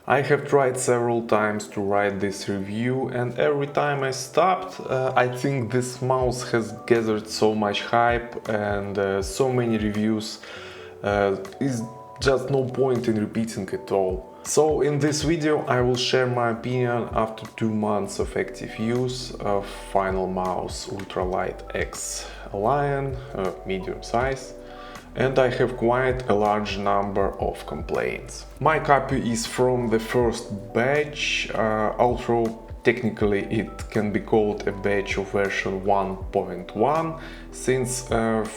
I have tried several times to write this review, and every time I stopped, I think this mouse has gathered so much hype and so many reviews, is just no point in repeating it all. So in this video I will share my opinion after 2 months of active use of Finalmouse UltralightX Lion, medium size. And I have quite a large number of complaints. My copy is from the first batch, although technically it can be called a batch of version 1.1, since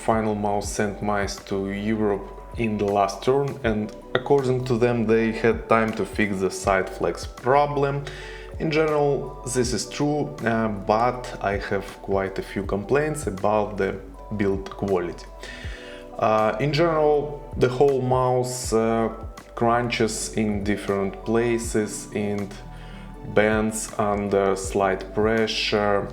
Finalmouse sent mice to Europe in the last turn, and according to them they had time to fix the side flex problem. In general, this is true, but I have quite a few complaints about the build quality. In general, the whole mouse crunches in different places and bends under slight pressure.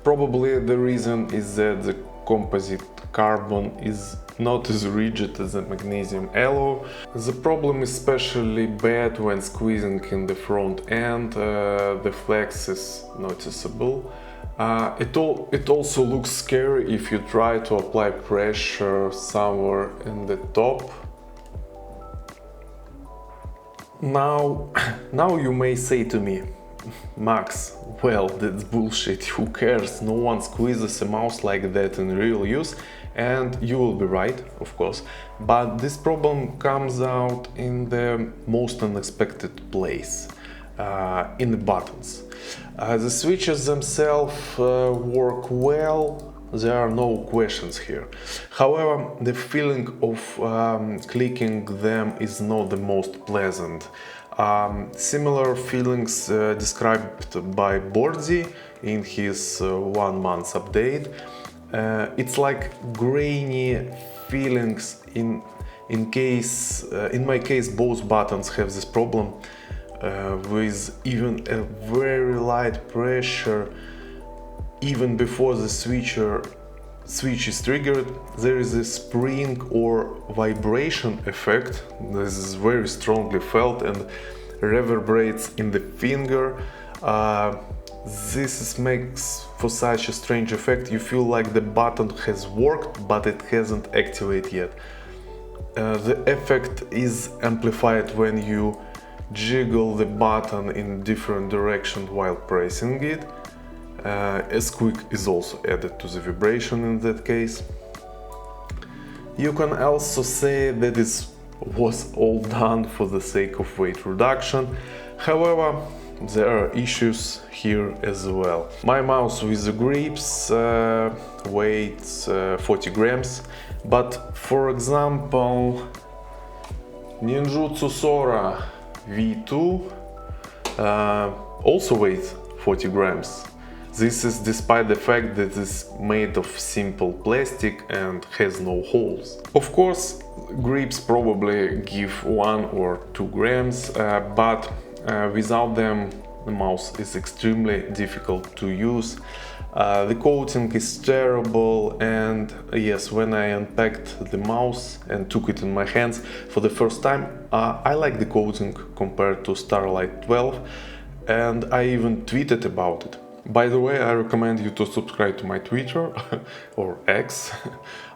Probably the reason is that the composite carbon is not as rigid as the magnesium alloy. The problem is especially bad when squeezing in the front end, the flex is noticeable. It also looks scary if you try to apply pressure somewhere in the top. Now you may say to me, Max, well, that's bullshit, who cares, no one squeezes a mouse like that in real use, and you will be right, of course, but this problem comes out in the most unexpected place, in the buttons. The switches themselves work well, there are no questions here. However, the feeling of clicking them is not the most pleasant. Similar feelings described by Borzi in his 1 month update. It's like grainy feelings in my case both buttons have this problem. With even a very light pressure, even before the switch is triggered, there is a spring or vibration effect. This is very strongly felt and reverberates in the finger. This makes for such a strange effect. You feel like the button has worked, but it hasn't activated yet. The effect is amplified when you jiggle the button in different directions while pressing it. A squeak is also added to the vibration in that case. You can also say that this was all done for the sake of weight reduction. However, there are issues here as well. My mouse with the grips weighs 40 grams, but for example, Ninjutsu Sora V2 also weighs 40 grams. This is despite the fact that it's made of simple plastic and has no holes. Of course, grips probably give 1 or 2 grams, but without them the mouse is extremely difficult to use. The coating is terrible, and yes, when I unpacked the mouse and took it in my hands for the first time, I like the coating compared to Starlight 12, and I even tweeted about it. By the way, I recommend you to subscribe to my Twitter or X.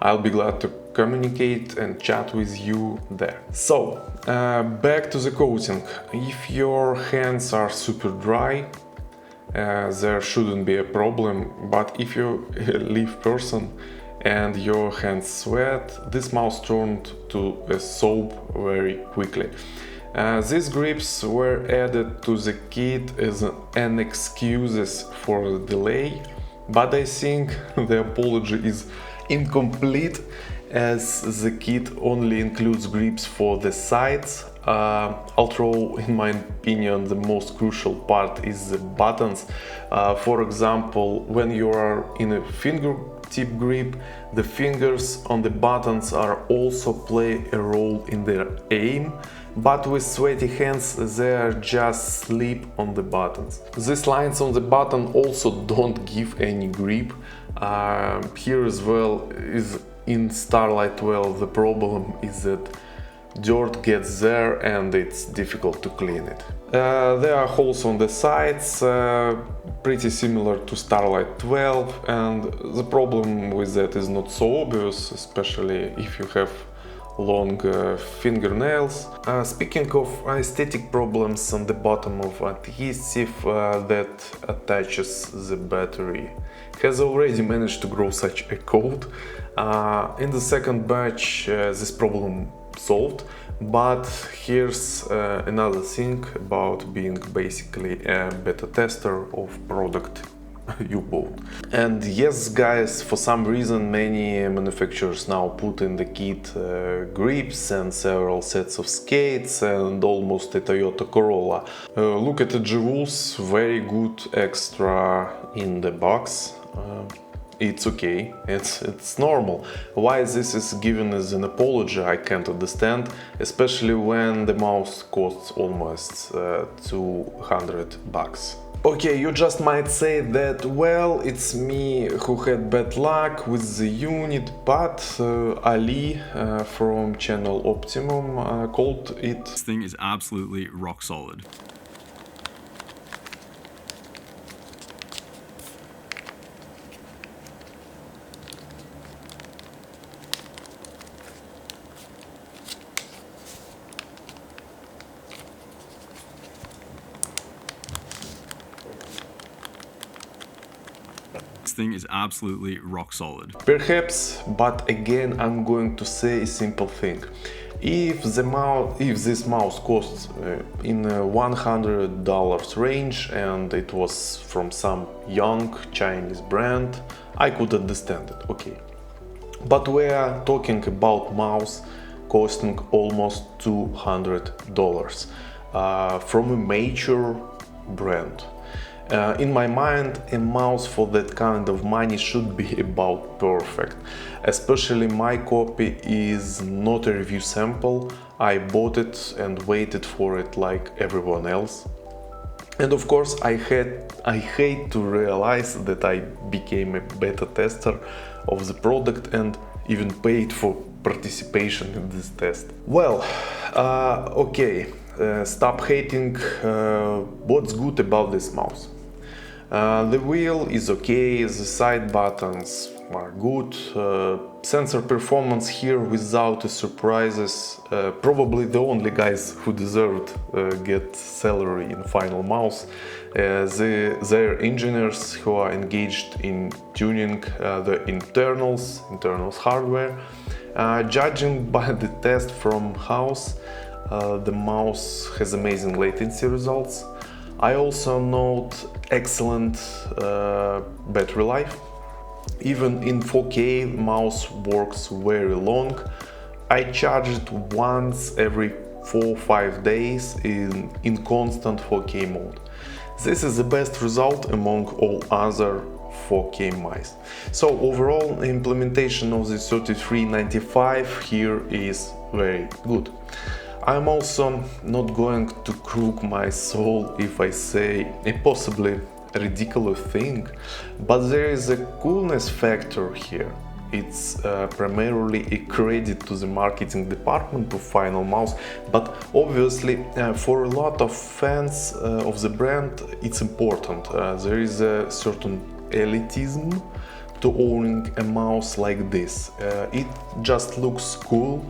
I'll be glad to communicate and chat with you there. So, back to the coating. If your hands are super dry, there shouldn't be a problem, but if you're a leaf person and your hands sweat, this mouse turned to a soap very quickly. These grips were added to the kit as an excuse for the delay, but I think the apology is incomplete, as the kit only includes grips for the sides, although in my opinion the most crucial part is the buttons. For example, when you are in a fingertip grip, the fingers on the buttons are also play a role in their aim, but with sweaty hands they are just slip on the buttons. These lines on the button also don't give any grip. Here as well is in Starlight 12 the problem is that dirt gets there and it's difficult to clean it. There are holes on the sides, pretty similar to Starlight 12, and the problem with that is not so obvious, especially if you have long fingernails. Speaking of aesthetic problems, on the bottom of adhesive that attaches the battery has already managed to grow such a coat. In the second batch this problem solved, but here's another thing about being basically a beta tester of product you bought. And yes guys, for some reason many manufacturers now put in the kit grips and several sets of skates and almost a Toyota Corolla. Look at the jewels, very good extra in the box. It's okay, it's normal. Why this is given as an apology, I can't understand, especially when the mouse costs almost $200. Okay, you just might say that, well, it's me who had bad luck with the unit, but Ali from channel Optimum called it... This thing is absolutely rock solid. This thing is absolutely rock solid. Perhaps, but again I'm going to say a simple thing. If this mouse costs in a $100 range and it was from some young Chinese brand, I could understand it, okay. But we are talking about mouse costing almost $200 from a major brand. In my mind, a mouse for that kind of money should be about perfect. Especially my copy is not a review sample. I bought it and waited for it like everyone else. And of course I hate to realize that I became a beta tester of the product and even paid for participation in this test. Well, okay, stop hating. What's good about this mouse? The wheel is okay, the side buttons are good, sensor performance here without surprises. Probably the only guys who deserved get salary in Finalmouse, their engineers who are engaged in tuning the internals hardware. Judging by the test from house, the mouse has amazing latency results. I also note excellent battery life. Even in 4K, mouse works very long. I charge it once every 4-5 days in constant 4K mode. This is the best result among all other 4K mice. So overall, the implementation of the 3395 here is very good. I'm also not going to crook my soul if I say a possibly ridiculous thing, but there is a coolness factor here. It's primarily a credit to the marketing department of Finalmouse, but obviously for a lot of fans of the brand it's important. There is a certain elitism to owning a mouse like this. It just looks cool.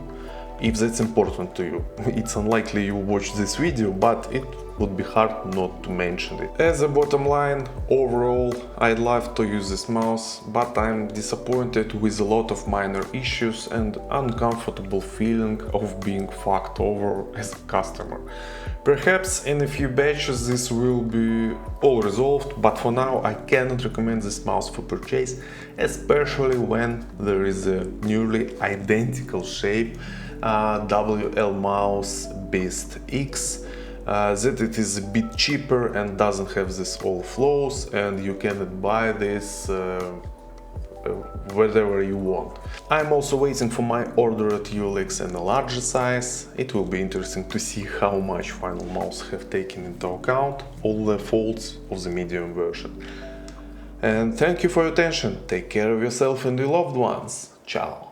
If that's important to you. It's unlikely you watch this video, but it would be hard not to mention it. As a bottom line, overall, I'd love to use this mouse, but I'm disappointed with a lot of minor issues and uncomfortable feeling of being fucked over as a customer. Perhaps in a few batches this will be all resolved, but for now I cannot recommend this mouse for purchase, especially when there is a nearly identical shape WL mouse Beast X, that it is a bit cheaper and doesn't have this all flaws, and you cannot buy this wherever you want. I'm also waiting for my order at ULX in a larger size. It will be interesting to see how much Finalmouse have taken into account all the faults of the medium version. And thank you for your attention. Take care of yourself and your loved ones. Ciao.